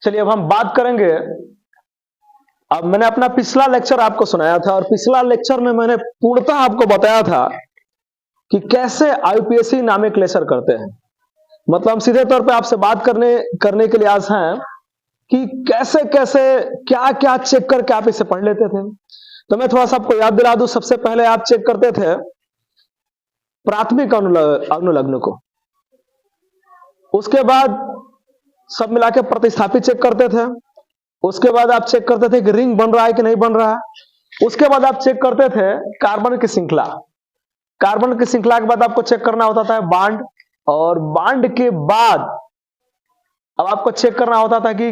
चलिए अब हम बात करेंगे। अब मैंने अपना पिछला लेक्चर आपको सुनाया था और पिछला लेक्चर में मैंने पूर्णतः आपको बताया था कि कैसे आईयूपीएससी नामिक लेक्चर करते हैं। मतलब हम सीधे तौर पे आपसे बात करने के लिए आज हैं कि कैसे कैसे क्या क्या चेक करके आप इसे पढ़ लेते थे। तो मैं थोड़ा सा आपको याद दिला दूं। सबसे पहले आप चेक करते थे प्राथमिक अनुलग्न को, उसके बाद सब मिला के प्रतिस्थापी चेक करते थे, उसके बाद आप चेक करते थे कि रिंग बन रहा है कि नहीं बन रहा है, उसके बाद आप चेक करते थे कार्बन की श्रृंखला, कार्बन की श्रृंखला के बाद आपको चेक करना होता था बांड, और बांड के बाद अब आपको चेक करना होता था कि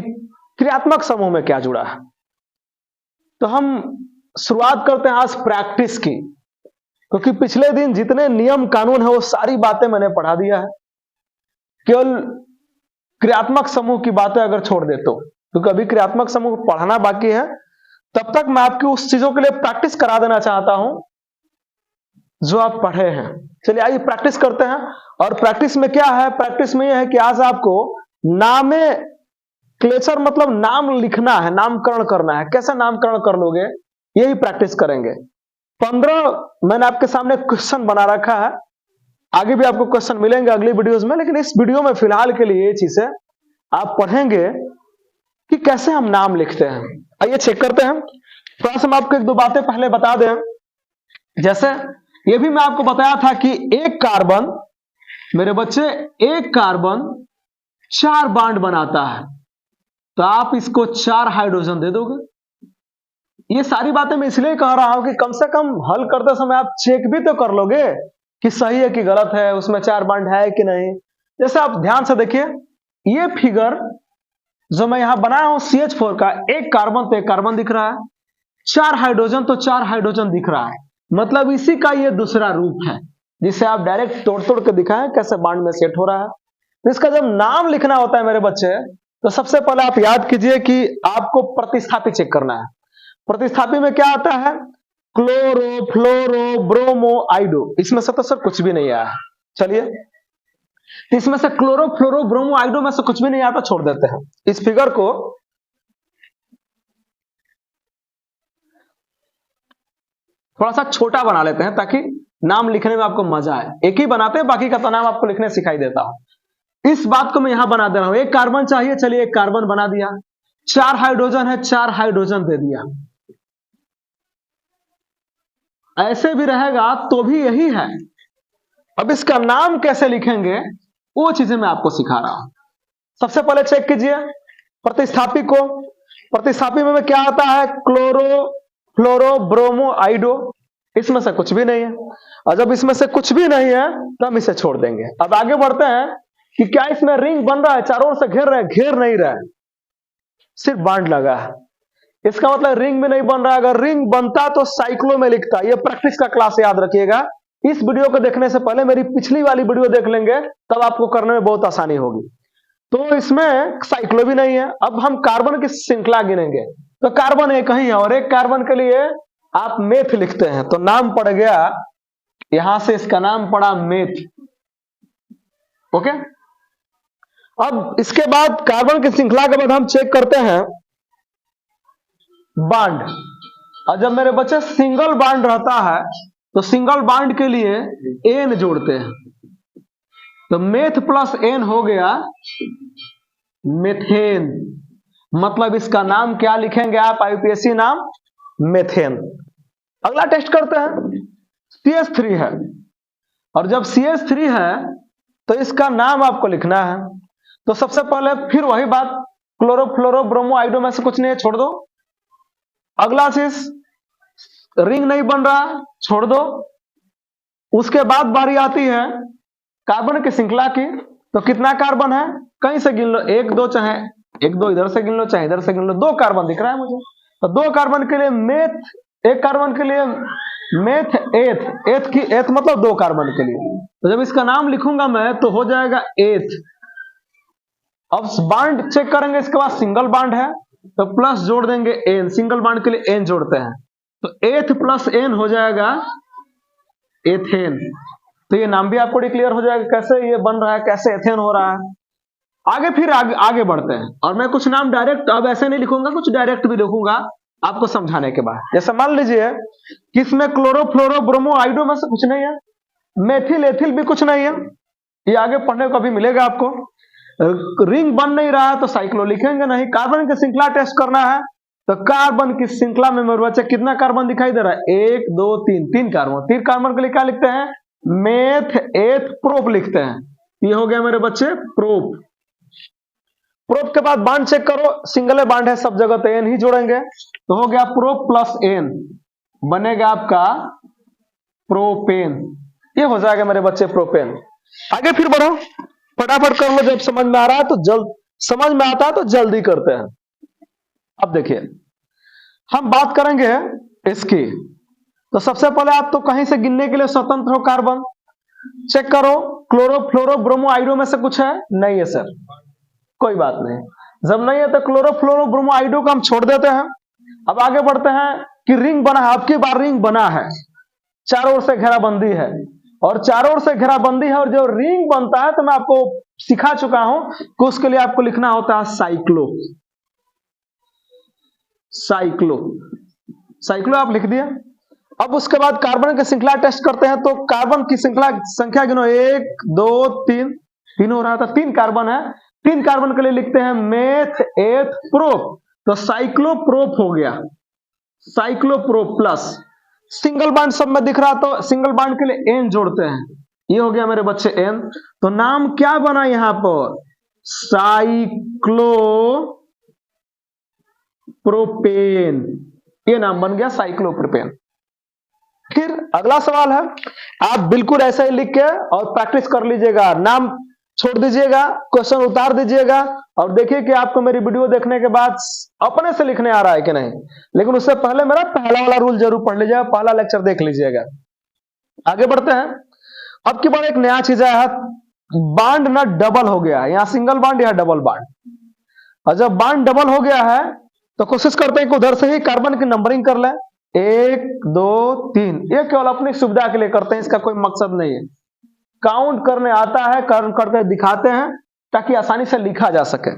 क्रियात्मक समूह में क्या जुड़ा है। तो हम शुरुआत करते हैं आज प्रैक्टिस की, क्योंकि पिछले दिन जितने नियम कानून है वो सारी बातें मैंने पढ़ा दिया है। केवल क्रियात्मक समूह की बातें अगर छोड़ दे तो, क्योंकि अभी क्रियात्मक समूह पढ़ाना बाकी है, तब तक मैं आपकी उस चीजों के लिए प्रैक्टिस करा देना चाहता हूं जो आप पढ़े हैं। चलिए आइए प्रैक्टिस करते हैं। और प्रैक्टिस में क्या है? प्रैक्टिस में यह है कि आज आपको नामे क्लेचर मतलब नाम लिखना है, नामकरण करना है। कैसे नामकरण कर लोगे यही प्रैक्टिस करेंगे। 15 मैंने आपके सामने क्वेश्चन बना रखा है, आगे भी आपको क्वेश्चन मिलेंगे अगली वीडियोस में, लेकिन इस वीडियो में फिलहाल के लिए ये चीजें आप पढ़ेंगे कि कैसे हम नाम लिखते हैं। आइए चेक करते हैं। थोड़ा सा हम आपको एक दो बातें पहले बता दें। जैसे ये भी मैं आपको बताया था कि एक कार्बन, मेरे बच्चे, एक कार्बन 4 बांड बनाता है, तो आप इसको 4 हाइड्रोजन दे दोगे। ये सारी बातें मैं इसलिए कह रहा हूं कि कम से कम हल करते समय आप चेक भी तो कर लोगे कि सही है कि गलत है, उसमें 4 बांड है कि नहीं। जैसे आप ध्यान से देखिए, ये फिगर जो मैं यहां बनाया हूं CH4 का, एक कार्बन तो एक कार्बन दिख रहा है, 4 हाइड्रोजन तो 4 हाइड्रोजन दिख रहा है। मतलब इसी का ये दूसरा रूप है, जिसे आप डायरेक्ट तोड़ तोड़ के दिखाएं कैसे बांड में सेट हो रहा है। तो इसका जब नाम लिखना होता है मेरे बच्चे, तो सबसे पहले आप याद कीजिए कि आपको प्रतिस्थापी चेक करना है। प्रतिस्थापी में क्या आता है? क्लोरो, फ्लोरो, ब्रोमो, आइडो। इसमें से तो सर कुछ भी नहीं आया। चलिए, तो इसमें से क्लोरो, फ्लोरो, ब्रोमो, आइडो में से कुछ भी नहीं आता, छोड़ देते हैं। इस फिगर को थोड़ा सा छोटा बना लेते हैं ताकि नाम लिखने में आपको मजा आए। एक ही बनाते हैं, बाकी का तो नाम आपको लिखने सिखाई देता हूं। इस बात को मैं यहां बना दे रहा हूं। एक कार्बन चाहिए, चलिए एक कार्बन बना दिया। 4 हाइड्रोजन है, 4 हाइड्रोजन दे दिया। ऐसे भी रहेगा तो भी यही है। अब इसका नाम कैसे लिखेंगे वो चीजें मैं आपको सिखा रहा हूं। सबसे पहले चेक कीजिए प्रतिस्थापी को। प्रतिस्थापी में क्या आता है? क्लोरो, फ्लोरो, ब्रोमो, आइडो। इसमें से कुछ भी नहीं है, और जब इसमें से कुछ भी नहीं है तो हम इसे छोड़ देंगे। अब आगे बढ़ते हैं कि क्या इसमें रिंग बन रहा है, चारों ओर से घेर रहा है? घेर नहीं रहा है, सिर्फ बांड लगा है। इसका मतलब रिंग भी नहीं बन रहा है। अगर रिंग बनता तो साइक्लो में लिखता। ये प्रैक्टिस का क्लास याद रखिएगा। इस वीडियो को देखने से पहले मेरी पिछली वाली वीडियो देख लेंगे, तब आपको करने में बहुत आसानी होगी। तो इसमें साइक्लो भी नहीं है। अब हम कार्बन की श्रृंखला गिनेंगे, तो कार्बन एक ही है, और एक कार्बन के लिए आप मेथ लिखते हैं, तो नाम पड़ गया, यहां से इसका नाम पड़ा मेथ। ओके। अब इसके बाद कार्बन की श्रृंखला के बाद हम चेक करते हैं बांड। और जब मेरे बच्चे सिंगल बांड रहता है तो सिंगल बांड के लिए एन जोड़ते हैं, तो मेथ प्लस एन हो गया मेथेन। मतलब इसका नाम क्या लिखेंगे आप? आईयूपीएससी नाम मेथेन। अगला टेस्ट करते हैं। CH3 है, और जब CH3 है तो इसका नाम आपको लिखना है। तो सबसे पहले फिर वही बात, क्लोरो, फ्लोरो, ब्रोमो, आइडो में से कुछ नहीं है, छोड़ दो। अगला चीज, रिंग नहीं बन रहा, छोड़ दो। उसके बाद बारी आती है कार्बन की श्रृंखला की। तो कितना कार्बन है? कहीं से गिन लो, 1 2, चाहे 1 2 इधर से गिन लो, चाहे इधर से गिन लो। 2 कार्बन दिख रहा है मुझे, तो 2 कार्बन के लिए मेथ, एक कार्बन के लिए मेथ एथ। एथ की एथ मतलब 2 कार्बन के लिए। तो जब इसका नाम लिखूंगा मैं तो हो जाएगा एथ। अब बांड चेक करेंगे, इसके बाद सिंगल बांड है तो प्लस जोड़ देंगे एन। सिंगल बांड के लिए एन जोड़ते हैं, तो एथ प्लस एन हो जाएगा एथेन। तो ये नाम भी आपको डिक्लेयर हो जाएगा कैसे ये बन रहा है, कैसे एथेन हो रहा है। आगे फिर आगे बढ़ते हैं, और मैं कुछ नाम डायरेक्ट अब ऐसे नहीं लिखूंगा, कुछ डायरेक्ट भी लिखूंगा आपको समझाने के बाद। जैसे मान लीजिए कि इसमें क्लोरो फ्लोरो ब्रोमो आइडो में से कुछ नहीं है, मेथिल एथिल भी कुछ नहीं है, ये आगे पढ़ने को भी मिलेगा आपको। रिंग बन नहीं रहा है तो साइक्लो लिखेंगे नहीं। कार्बन की श्रृंखला टेस्ट करना है तो कार्बन की श्रृंखला में मेरे बच्चे कितना कार्बन दिखाई दे रहा है, 1 2 3, 3 कार्बन। 3 कार्बन के लिए क्या लिखते हैं, मेथ एथ प्रोप लिखते हैं। ये हो गया मेरे बच्चे प्रोप। प्रोप के बाद बांड चेक करो, सिंगल बांड है सब जगह तो एन ही जोड़ेंगे, तो हो गया प्रोप प्लस एन, बनेगा आपका प्रोपेन। ये हो जाएगा मेरे बच्चे प्रोपेन। आगे फिर बढ़ो, फटाफट कर लो, जब समझ में आ रहा है तो समझ में आता है तो जल्दी करते हैं। अब देखिए हम बात करेंगे इसकी, तो सबसे पहले आप तो कहीं से गिनने के लिए स्वतंत्र हो कार्बन। चेक करो क्लोरो फ्लोरो ब्रोमो आइडो में से कुछ है, नहीं है सर, कोई बात नहीं। जब नहीं है तो क्लोरो फ्लोरो ब्रोमो आइडो को हम छोड़ देते हैं। अब आगे बढ़ते हैं कि रिंग बना है, अब की बार रिंग बना है, चारों ओर से घेराबंदी है, और चारों ओर से घेराबंदी है, और जो रिंग बनता है तो मैं आपको सिखा चुका हूं कि उसके लिए आपको लिखना होता है साइक्लो। साइक्लो साइक्लो आप लिख दिया। अब उसके बाद कार्बन की श्रृंखला टेस्ट करते हैं, तो कार्बन की श्रृंखला संख्या गिनो, 1 2 3, 3 हो रहा था, 3 कार्बन है। 3 कार्बन के लिए लिखते हैं मेथ एथ प्रोप, तो साइक्लो प्रोप हो गया, cyclo prop plus single bond सब में दिख रहा, तो सिंगल बांड के लिए एन जोड़ते हैं, ये हो गया मेरे बच्चे एन। तो नाम क्या बना यहां पर, साइक्लो प्रोपेन, ये नाम बन गया साइक्लो प्रोपेन। फिर अगला सवाल है, आप बिल्कुल ऐसा ही लिख के और प्रैक्टिस कर लीजिएगा, नाम छोड़ दीजिएगा, क्वेश्चन उतार दीजिएगा, और देखिए कि आपको मेरी वीडियो देखने के बाद अपने से लिखने आ रहा है कि नहीं। लेकिन उससे पहले मेरा पहला वाला रूल जरूर पढ़ लीजिएगा, पहला लेक्चर देख लीजिएगा। आगे बढ़ते हैं। अब की बार एक नया चीज है, बांड ना डबल हो गया है, यहाँ सिंगल बांड या डबल बांड, और जब बांड डबल हो गया है तो कोशिश करते हैं कि उधर से ही कार्बन की नंबरिंग कर लें, 1 2 3। ये केवल अपनी सुविधा के लिए करते हैं, इसका कोई मकसद नहीं है। काउंट करने आता है, करके दिखाते हैं ताकि आसानी से लिखा जा सके।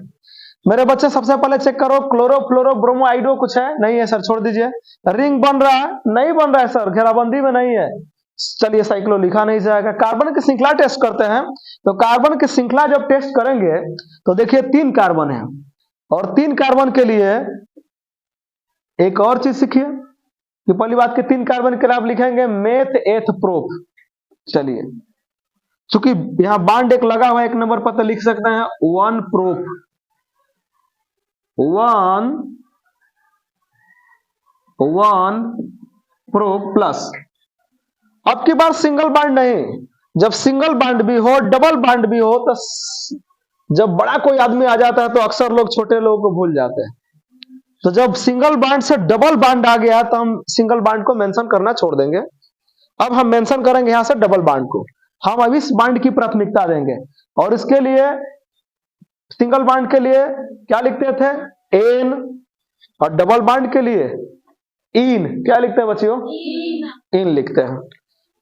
मेरे बच्चे सबसे पहले चेक करो, क्लोरो फ्लोरो ब्रोमो आइडो कुछ है, नहीं है सर, छोड़ दीजिए। रिंग बन रहा है, नहीं बन रहा है सर, घेराबंदी में नहीं है, चलिए साइक्लो लिखा नहीं जाएगा। कार्बन की श्रृंखला टेस्ट करते हैं, तो कार्बन की श्रृंखला जब टेस्ट करेंगे तो देखिए 3 कार्बन है, और 3 कार्बन के लिए एक और चीज सीखिए कि पहली बात कि 3 कार्बन के लिए आप लिखेंगे मेथ एथ प्रोप। चलिए चूंकि यहां बांड एक लगा हुआ है 1 नंबर पर, तो लिख सकते हैं 1 प्रोप, 1 प्रोप प्लस। अब की बार सिंगल बांड नहीं, जब सिंगल बांड भी हो डबल बांड भी हो, तो जब बड़ा कोई आदमी आ जाता है तो अक्सर लोग छोटे लोगों को भूल जाते हैं। तो जब सिंगल बांड से डबल बांड आ गया तो हम सिंगल बांड को मेंशन करना छोड़ देंगे। अब हम मेंशन करेंगे यहां से डबल बांड को, हम अब इस बांड की प्राथमिकता देंगे, और इसके लिए सिंगल बांड के लिए क्या लिखते थे, एन, और डबल बांड के लिए इन, क्या लिखते हैं बच्चियों, इन लिखते हैं।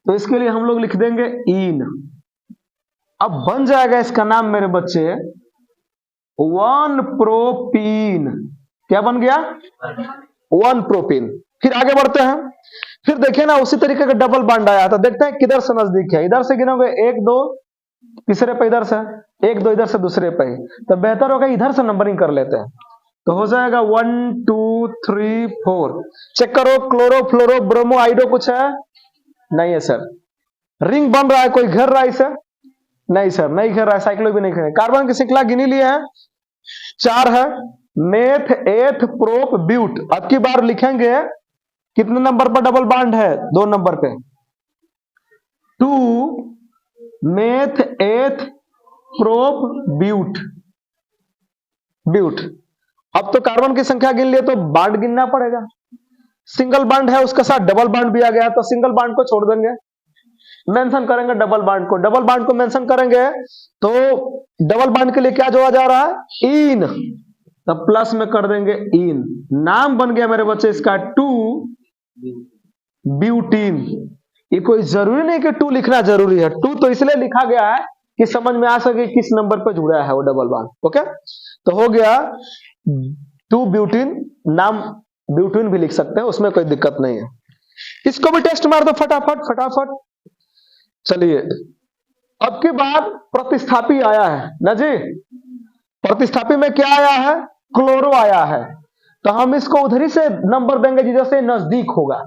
तो इसके लिए हम लोग लिख देंगे इन। अब बन जाएगा इसका नाम मेरे बच्चे 1 प्रोपीन। क्या बन गया, 1 प्रोपीन। फिर आगे बढ़ते हैं, फिर देखिए ना उसी तरीके का डबल बांड आया, तो देखते हैं किधर से नजदीक है। इधर से गिनोगे 1 2, तीसरे पे इधर से 1 2, इधर से दूसरे पे, तो बेहतर होगा इधर से नंबरिंग कर लेते हैं, तो हो जाएगा 1 2 3 4। चेक करो क्लोरो फ्लोरो ब्रोमो आइडो कुछ है, नहीं है सर। रिंग बन रहा है, कोई घेर रहा है इसे, नहीं सर, नहीं घेर रहा है, साइक्लो भी नहीं घेर। कार्बन की श्रृंखला गिनी लिए है, 4 है, मेथ एथ प्रोप ब्यूट। अब की बार लिखेंगे कितने नंबर पर डबल बांड है, 2 नंबर पे, 2 मेथ एथ प्रोप ब्यूट, ब्यूट। अब तो कार्बन की संख्या गिन लिए तो बांड गिनना पड़ेगा, सिंगल बांड है उसके साथ डबल बांड भी आ गया, तो सिंगल बांड को छोड़ देंगे, मेंशन करेंगे डबल बांड को। डबल बांड को मेंशन करेंगे तो डबल बांड के लिए क्या जोड़ा जा रहा है, इन, तो प्लस में कर देंगे इन। नाम बन गया मेरे बच्चे इसका 2 ब्यूटीन। ये कोई जरूरी नहीं कि 2 लिखना जरूरी है, 2 तो इसलिए लिखा गया है कि समझ में आ सके किस नंबर पे जुड़ा है वो डबल बॉन्ड। ओके, तो हो गया 2 ब्यूटीन, नाम ब्यूटीन भी लिख सकते हैं, उसमें कोई दिक्कत नहीं है। इसको भी टेस्ट मार दो फटाफट फटाफट। चलिए, अब की बात प्रतिस्थापी आया है ना जी। प्रतिस्थापी में क्या आया है? क्लोरो आया है। तो हम इसको उधर ही से नंबर देंगे जिधर से नजदीक होगा।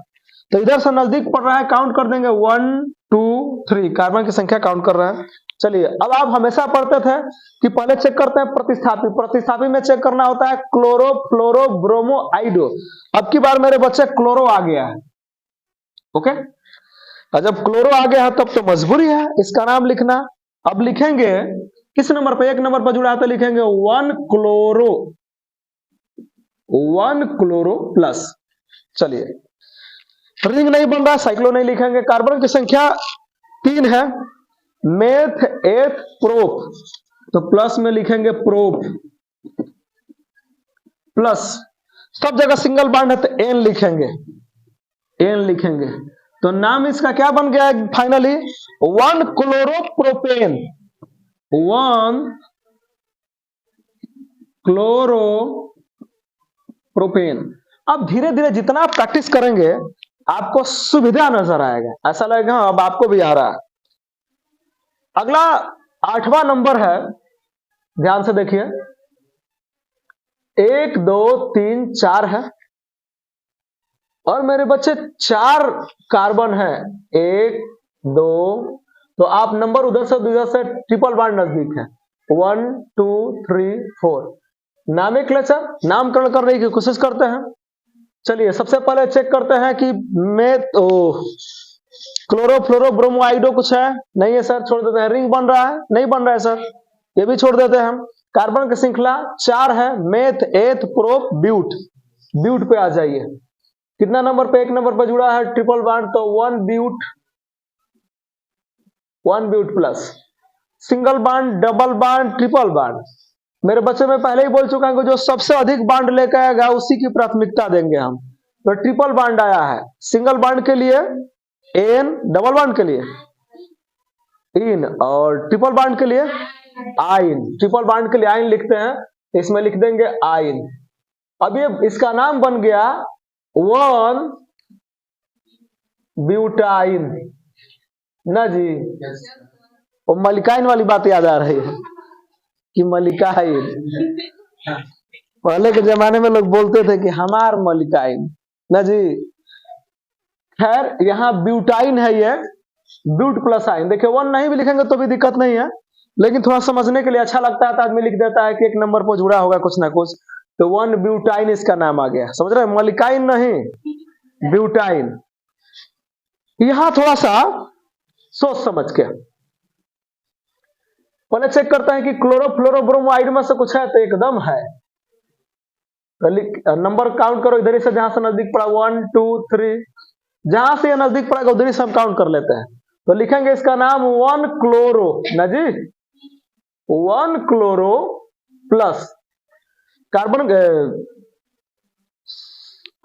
तो इधर से नजदीक पड़ रहा है, काउंट कर देंगे 1 2 3, कार्बन की संख्या काउंट कर रहे हैं। चलिए, अब आप हमेशा पढ़ते थे कि पहले चेक करते हैं प्रतिस्थापी, प्रतिस्थापी में चेक करना होता है क्लोरो फ्लोरो ब्रोमो आइडो। अब की बार मेरे बच्चे क्लोरो आ गया है। ओके, और जब क्लोरो आ गया है तब तो मजबूरी है इसका नाम लिखना। अब लिखेंगे किस नंबर पे? 1 नंबर पर जुड़ा है तो लिखेंगे 1 क्लोरो प्लस। चलिए, रिंग नहीं बन रहा, साइक्लो नहीं लिखेंगे। कार्बन की संख्या 3 है, मेथ एथ प्रोप, तो प्लस में लिखेंगे प्रोप प्लस। सब जगह सिंगल बॉन्ड है तो एन लिखेंगे, एन लिखेंगे। तो नाम इसका क्या बन गया फाइनली? 1 chloropropane, 1 chloropropane. अब धीरे धीरे जितना आप प्रैक्टिस करेंगे आपको सुविधा नजर आएगा, ऐसा लगेगा अब आपको भी आ रहा है। अगला 8वां नंबर है, ध्यान से देखिए। 1 2 3 4 है और मेरे बच्चे 4 कार्बन है, 1 2, तो आप नंबर उधर से ट्रिपल बॉन्ड नजदीक है, 1 2 3 4। नॉमेनक्लेचर, नामकरण करने की कोशिश करते हैं। चलिए, सबसे पहले चेक करते हैं कि क्लोरो फ्लोरो ब्रोमो आइडो कुछ है? नहीं है सर, छोड़ देते हैं। रिंग बन रहा है? नहीं बन रहा है सर, ये भी छोड़ देते हैं हम। कार्बन की श्रृंखला 4 है, मेथ एथ प्रोप ब्यूट, ब्यूट पे आ जाइए। कितना नंबर पे? 1 नंबर पे जुड़ा है ट्रिपल बॉन्ड, तो 1 ब्यूट plus. Single bond, double bond, triple bond, मेरे बच्चे में पहले ही बोल चुका हूं कि जो सबसे अधिक बॉन्ड लेकर आएगा उसी की प्राथमिकता देंगे हम। तो ट्रिपल बॉन्ड आया है, सिंगल बॉन्ड के लिए एन, डबल बॉन्ड के लिए इन, और ट्रिपल बॉन्ड के लिए आइन। ट्रिपल बॉन्ड के लिए आइन लिखते हैं, इसमें लिख देंगे आइन। अब ये इसका नाम बन गया 1 ब्यूटाइन ना जी। वो मलिकाइन वाली बात याद आ रही है कि मलिकाइन, पहले के जमाने में लोग बोलते थे कि हमार मलिकाइन ना जी। खैर, यहां ब्यूटाइन है, ये ब्यूट प्लस आइन। देखिए, 1 नहीं भी लिखेंगे तो भी दिक्कत नहीं है, लेकिन थोड़ा समझने के लिए अच्छा लगता है तो आदमी लिख देता है कि 1 नंबर पर जुड़ा होगा कुछ ना कुछ, तो 1 ब्यूटाइन इसका नाम आ गया। समझ रहे हैं? मलिकाइन नहीं, ब्यूटाइन। यहां थोड़ा सा सोच समझ के पहले चेक करते हैं कि क्लोरो फ्लोरो ब्रोमो आइड में से कुछ है, तो एकदम है। नंबर काउंट करो इधर से, जहां से नजदीक पड़ा 1 2 3, जहां से नजदीक पड़ेगा उधर से हम काउंट कर लेते हैं। तो लिखेंगे इसका नाम 1 क्लोरो ना जी, 1 क्लोरो प्लस कार्बन।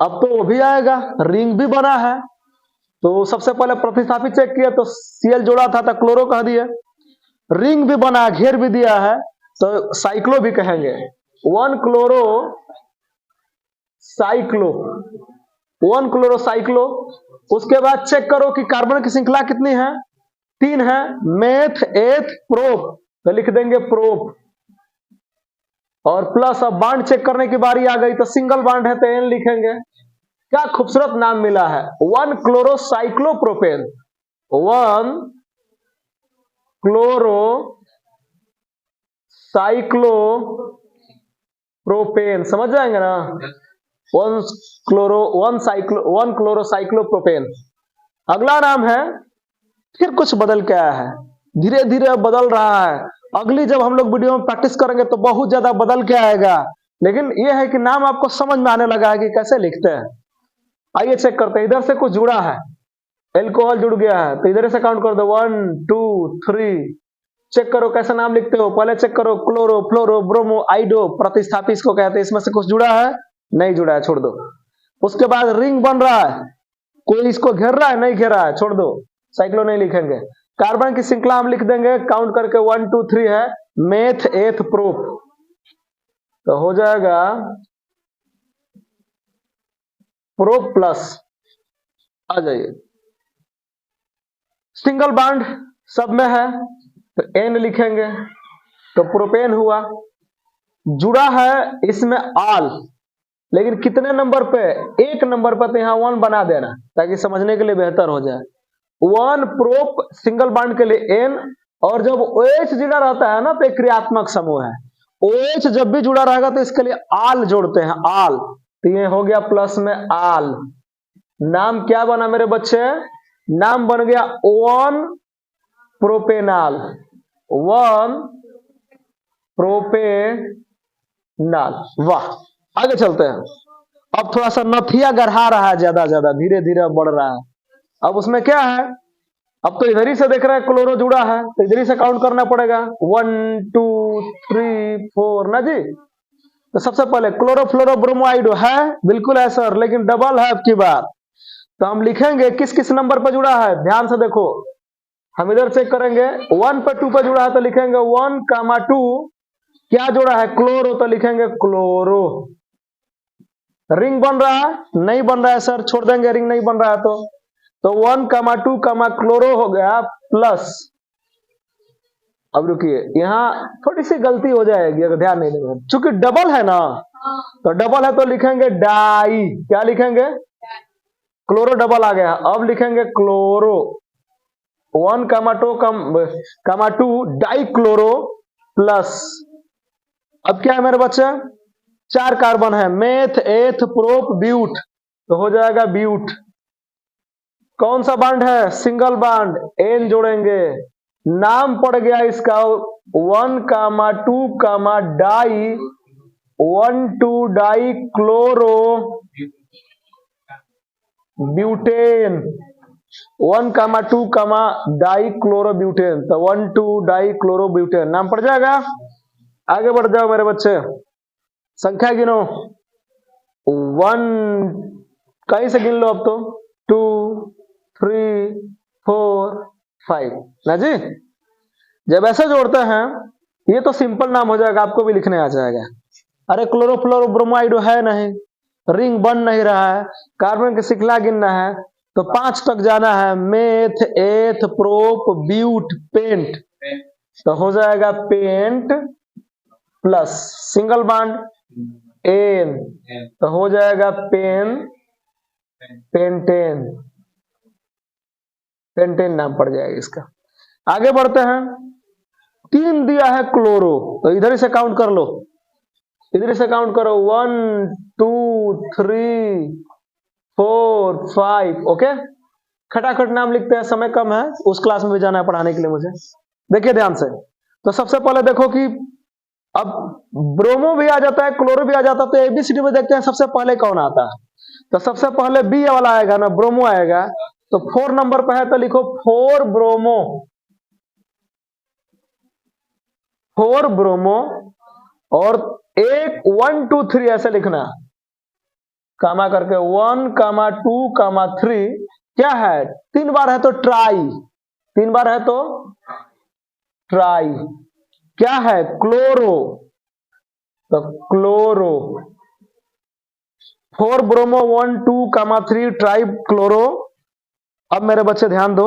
अब तो वो भी आएगा, रिंग भी बना है। तो सबसे पहले प्रतिस्थापी चेक किया तो Cl जोड़ा था तो क्लोरो कह दिया। रिंग भी बना, घेर भी दिया है, तो साइक्लो भी कहेंगे, 1 क्लोरो साइक्लो, 1 क्लोरो साइक्लो। उसके बाद चेक करो कि कार्बन की श्रृंखला कितनी है? 3 है, मेथ एथ प्रोप, तो लिख देंगे प्रोप और प्लस। अब बॉन्ड चेक करने की बारी आ गई, तो सिंगल बॉन्ड है तो एन लिखेंगे। क्या खूबसूरत नाम मिला है, 1 क्लोरो साइक्लोप्रोपेन, 1 क्लोरो साइक्लोप्रोपेन। समझ जाएंगे ना? 1 क्लोरो साइक्लोप्रोपेन। अगला नाम है, फिर कुछ बदल के आया है, धीरे धीरे बदल रहा है। अगली जब हम लोग वीडियो में प्रैक्टिस करेंगे तो बहुत ज्यादा बदल के आएगा, लेकिन यह है कि नाम आपको समझ में आने लगा है कि कैसे लिखते हैं। आइए चेक करते हैं। इधर से कुछ जुड़ा है, एल्कोहल जुड़ गया है, तो इधर से काउंट कर दो 1 2 3। चेक करो कैसे नाम लिखते हो। पहले चेक करो क्लोरो फ्लोरो ब्रोमो आइडो, प्रतिस्थापी इसको कहते हैं। इसमें से कुछ जुड़ा है? नहीं जुड़ा है, छोड़ दो। उसके बाद रिंग बन रहा है, कोई इसको घेर रहा है? नहीं घेरा है, छोड़ दो, साइक्लो नहीं लिखेंगे। कार्बन की श्रृंखला हम लिख देंगे काउंट करके 1 2 3 है, मेथ एथ प्रोप, तो हो जाएगा प्रोप प्लस, आ जाइए सिंगल बॉन्ड सब में है तो एन लिखेंगे, तो प्रोपेन हुआ। जुड़ा है इसमें आल, लेकिन कितने नंबर पे, एक नंबर पर, तो यहां 1 बना देना ताकि समझने के लिए बेहतर हो जाए। 1 प्रोप सिंगल बॉन्ड के लिए एन, और जब OH जुड़ा रहता है ना तो एक क्रियात्मक समूह है, OH जब भी जुड़ा रहेगा तो इसके लिए आल जोड़ते हैं, आल, तो ये हो गया प्लस में आल। नाम क्या बना मेरे बच्चे, नाम बन गया 1 प्रोपेनाल, 1 प्रोपेनाल। वाह, आगे चलते हैं। अब थोड़ा सा नथिया गढ़ा रहा है, ज्यादा धीरे धीरे बढ़ रहा है। अब उसमें क्या है, अब तो इधर ही से देख रहा है क्लोरो जुड़ा है तो इधर ही से काउंट करना पड़ेगा, 1 2 3 4 ना जी। तो सबसे पहले क्लोरोफ्लोरो ब्रोमोआइड है, बिल्कुल है सर, लेकिन डबल है अब की बात, तो हम लिखेंगे किस किस नंबर पर जुड़ा है, ध्यान से देखो, हम इधर चेक करेंगे 1 पर 2 पर जुड़ा है तो लिखेंगे 1, 2, क्या जुड़ा है क्लोरो, तो लिखेंगे क्लोरो। रिंग बन रहा है, नहीं बन रहा है सर, छोड़ देंगे, रिंग नहीं बन रहा है तो 1, 2, क्लोरो हो गया प्लस। अब रुकिए, यहां थोड़ी सी गलती हो जाएगी अगर ध्यान नहीं देंगे, चूंकि डबल है ना, तो डबल है तो लिखेंगे डाई, क्या लिखेंगे, क्लोरो डबल आ गया, अब लिखेंगे क्लोरो 1, 2, डाई क्लोरो प्लस। अब क्या है मेरे बच्चे, 4 कार्बन है, मेथ एथ प्रोप ब्यूट, तो हो जाएगा ब्यूट। कौन सा बॉन्ड है, सिंगल बॉन्ड, एन जोड़ेंगे, नाम पड़ गया इसका 1, 2, di 1 2 di chloro butane, 1, 2, di chloro butane, तो 1 2 डाई क्लोरो ब्यूटेन नाम पड़ जाएगा। आगे बढ़ जाओ मेरे बच्चे, संख्या गिनो, 1 कहीं से गिन लो अब तो, 2 3 4 5 ना जी। जब ऐसे जोड़ते हैं ये तो सिंपल नाम हो जाएगा, आपको भी लिखने आ जाएगा। अरे क्लोरोफ्लोरो ब्रोमाइड है नहीं, रिंग बन नहीं रहा है, कार्बन की श्रृंखला गिनना है तो 5 तक जाना है, मेथ एथ प्रोप ब्यूट पेंट, तो हो जाएगा पेंट प्लस सिंगल बॉन्ड एन, तो हो जाएगा पेंटेन, पेंटेन नाम पड़ जाएगा इसका। आगे बढ़ते हैं, 3 दिया है क्लोरो, तो इधर से काउंट कर लो, इधर से काउंट करो 1 2 3 4 5, ओके। खटाखट नाम लिखते हैं, समय कम है, उस क्लास में भी जाना है पढ़ाने के लिए मुझे। देखिए ध्यान से, तो सबसे पहले देखो कि अब ब्रोमो भी आ जाता है, क्लोरो भी आ जाता है, तो एबीसीडी में देखते हैं सबसे पहले कौन आता है, तो सबसे पहले बी वाला आएगा ना, ब्रोमो आएगा, तो 4 नंबर पर है तो लिखो 4 ब्रोमो, 4 ब्रोमो, और एक 1 2 3 ऐसे लिखना, कामा करके 1, 2, 3, क्या है 3 बार है तो ट्राई, 3 बार है तो ट्राई, क्या है क्लोरो, तो क्लोरो, 4 ब्रोमो 1 2, 3 ट्राई क्लोरो। अब मेरे बच्चे ध्यान दो,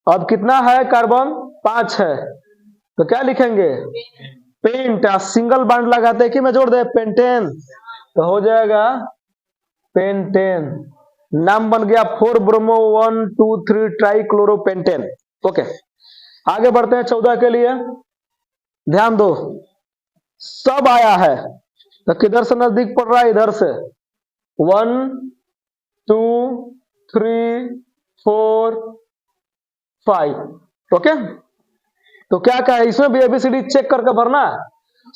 अब कितना है कार्बन, 5 है, तो क्या लिखेंगे पेंट, सिंगल बॉन्ड लगाते कि मैं जोड़ दे पेंटेन, तो हो जाएगा पेंटेन, नाम बन गया 4 bromo 1 2 3 try chloro pentane, okay. आगे बढ़ते हैं 14 के लिए, ध्यान दो, सब आया है तो किधर से नजदीक पड़ रहा है, इधर से 1 2 3 4 5, ओके। तो क्या क्या है इसमें भी एबीसीडी चेक करके भरना है।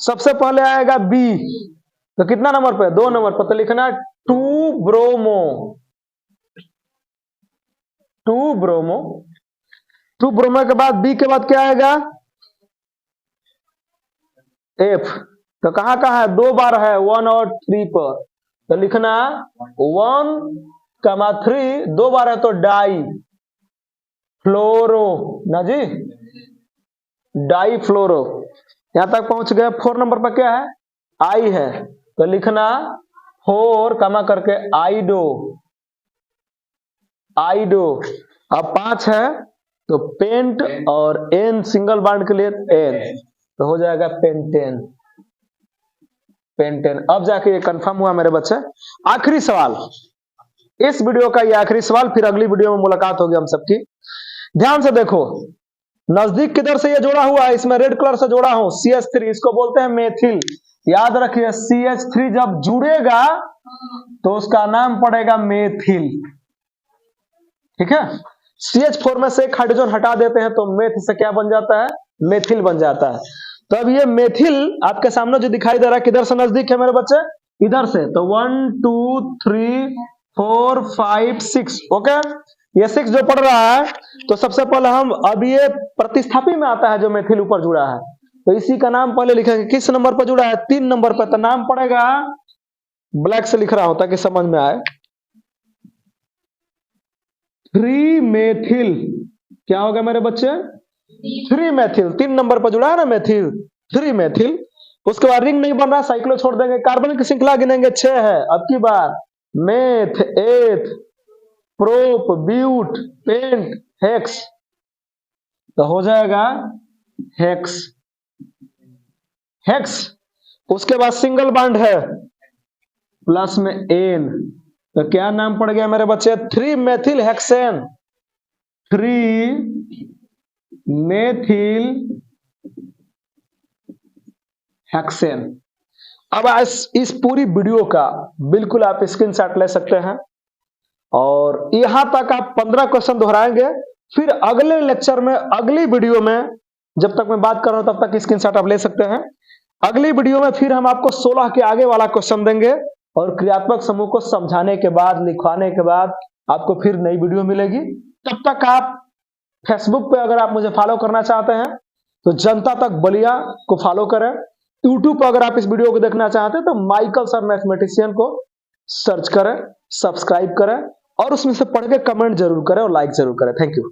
सबसे पहले आएगा बी, तो कितना नंबर पे, 2 नंबर पर, तो लिखना 2 ब्रोमो, 2 ब्रोमो, 2 ब्रोमो के बाद बी के बाद क्या आएगा एफ, तो कहां कहां है, 2 बार है 1 और 3 पर, तो लिखना 1, 3, 2 बार है तो डाई, फ्लोरो ना जी, डाई फ्लोरो। यहां तक पहुंच गए। 4 नंबर पर क्या है? आई है, तो लिखना 4 कमा करके आइडो, आइडो। अब 5 है तो पेंट और एन सिंगल बांड के लिए एन, तो हो जाएगा पेंटेन, पेंटेन। अब जाके ये कंफर्म हुआ मेरे बच्चे। आखिरी सवाल, इस वीडियो का ये आखिरी सवाल, फिर अगली वीडियो में मुलाकात होगी हम सबकी। ध्यान से देखो, नजदीक किधर से ये जोड़ा हुआ है? इसमें रेड कलर से जोड़ा हूं, CH3, इसको बोलते हैं मेथिल। याद रखिए CH3 जब जुड़ेगा तो उसका नाम पड़ेगा मेथिल, ठीक है। CH4 में से एक हाइड्रोजन हटा देते हैं तो मेथ से क्या बन जाता है? मेथिल बन जाता है। तो अब ये मेथिल आपके सामने जो दिखाई दे रहा है, किधर से नजदीक है मेरे बच्चे? इधर से। तो 1 2 3 4 5 6, ओके। ये 6 जो पड़ रहा है, तो सबसे पहले हम, अब ये प्रतिस्थापी में आता है जो मेथिल ऊपर जुड़ा है, तो इसी का नाम पहले लिखेंगे। किस नंबर पर जुड़ा है? 3 नंबर पर। तो नाम पड़ेगा, ब्लैक से लिख रहा हूं ताकि समझ में आए, 3 मेथिल। क्या होगा मेरे बच्चे? 3 मेथिल। 3 नंबर पर जुड़ा है ना मेथिल, 3 मेथिल। उसके बाद रिंग नहीं बन रहा, साइक्लो छोड़ देंगे। कार्बन की श्रृंखला गिनेंगे, 6 है। अब की बार मेथ, एथ, प्रोप, ब्यूट, पेंट, हेक्स, तो हो जाएगा हेक्स, हेक्स। उसके बाद सिंगल बॉन्ड है प्लस में एन, तो क्या नाम पड़ गया मेरे बच्चे? 3 मेथिल हेक्सेन, 3 मेथिल हेक्सेन। अब इस पूरी वीडियो का बिल्कुल आप स्क्रीनशॉट ले सकते हैं, और यहां तक आप 15 क्वेश्चन दोहराएंगे। फिर अगले लेक्चर में, अगली वीडियो में, जब तक मैं बात कर रहा हूं तब तक स्क्रीनशॉट आप ले सकते हैं। अगली वीडियो में फिर हम आपको 16 के आगे वाला क्वेश्चन देंगे, और क्रियात्मक समूह को समझाने के बाद, लिखवाने के बाद आपको फिर नई वीडियो मिलेगी। तब तक आप फेसबुक पे अगर आप मुझे फॉलो करना चाहते हैं तो जनता तक बलिया को फॉलो करें। यूट्यूब पर अगर आप इस वीडियो को देखना चाहते हैं तो माइकल सर मैथमेटिशियन को सर्च करें, सब्सक्राइब करें, और उसमें से पढ़ के कमेंट जरूर करें और लाइक जरूर करें। Thank you.